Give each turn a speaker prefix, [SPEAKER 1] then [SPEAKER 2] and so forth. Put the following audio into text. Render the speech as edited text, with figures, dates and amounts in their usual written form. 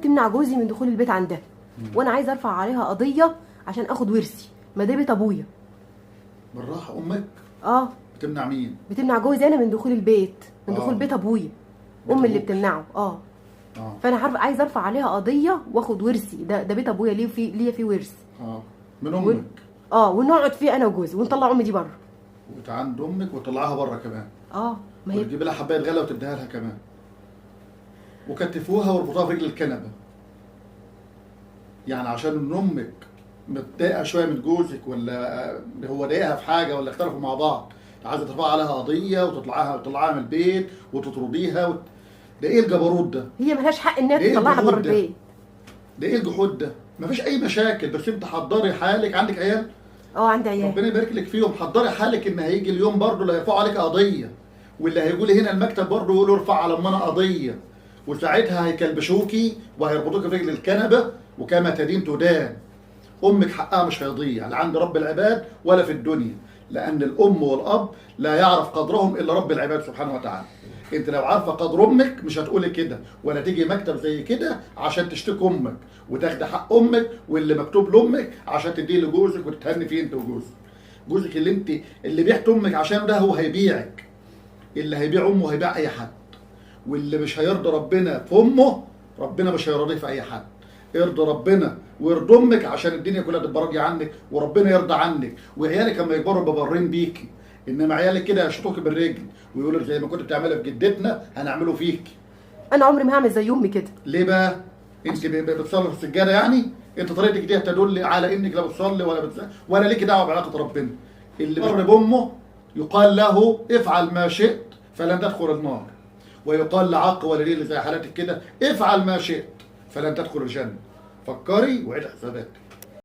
[SPEAKER 1] بتمنع جوزي من دخول البيت عندها، وانا عايزه ارفع عليها قضيه عشان اخد ورثي، ما ده بيت ابويا.
[SPEAKER 2] بالراحه. امك
[SPEAKER 1] اه
[SPEAKER 2] بتمنع مين؟
[SPEAKER 1] بتمنع جوزي انا من دخول البيت، من
[SPEAKER 2] آه.
[SPEAKER 1] دخول بيت ابويا.
[SPEAKER 2] بيت
[SPEAKER 1] اللي
[SPEAKER 2] أبوك.
[SPEAKER 1] بتمنعه. فانا عايزه ارفع عليها قضيه واخد ورثي، ده بيت ابويا، ليا فيه ورث.
[SPEAKER 2] من امك.
[SPEAKER 1] ونقعد فيه انا وجوزي ونطلع امي دي بره.
[SPEAKER 2] وتعند امك وتطلعها بره كمان.
[SPEAKER 1] ما هي
[SPEAKER 2] وتجيب لها حبايه غله وتديها لها كمان. وكتفوها واربطوها في رجل الكنبه. يعني عشان ان امك متضايقه شويه من جوزك، ولا هو ضايقها في حاجه، ولا اختلفوا مع بعض، عايزه ترفع عليها قضيه وتطلعها من البيت وتطرديها ده ايه الجبروت ده؟
[SPEAKER 1] هي ملهاش حق انها تطلعها بره البيت.
[SPEAKER 2] ده ايه الجحود ده؟ مفيش اي مشاكل، بس انت حضري حالك. عندك عيال؟
[SPEAKER 1] عندي عيال.
[SPEAKER 2] ربنا يبارك لك فيهم. حضري حالك ان هيجي اليوم برضه اللي هيرفعوا عليك قضيه، واللي هيقول هنا المكتب برضه يقولوا ارفع على امنا قضيه، وساعتها هيكلبشوكي وهيربطوكي في رجل الكنبه، وكما تدين تدان. امك حقها مش هيضيع لا عند رب العباد ولا في الدنيا، لان الام والاب لا يعرف قدرهم الا رب العباد سبحانه وتعالى. انت لو عارفه قدر امك مش هتقولي كده، ولا تيجي مكتب زي كده عشان تشتكي امك وتاخدي حق امك واللي مكتوب لامك عشان تديه لجوزك وتتهني فيه انت وجوزك. جوزك اللي بعت امك عشان ده هو هيبيعك. اللي هيبيع امه هيبيع اي حد، واللي مش هيرضي ربنا في امه ربنا مش هيرضيه في اي حد. ارضي ربنا وارضي امك عشان الدنيا كلها تبقى راضيه عنك وربنا يرضى عنك، وعيالك لما يكبروا يبقوا بارين بيكي. انما عيالك كده يشطوك بالرجل ويقولوا زي ما كنت بتعملها في جدتنا هنعمله فيك.
[SPEAKER 1] انا عمري ما هعمل زي امي كده.
[SPEAKER 2] ليه بقى؟ انت بتصلي في السجاده يعني؟ انت طريقتك دي تدل على انك لا بتصلي ولا ليك دعوه بعلاقه ربنا. اللي مر بامه يقال له افعل ما شئت فلن تدخل النار، ويقال لعق والديه اللي زي حالتك كده افعل ما شئت فلن تدخل الجنه. فكري وعيد حساباتك.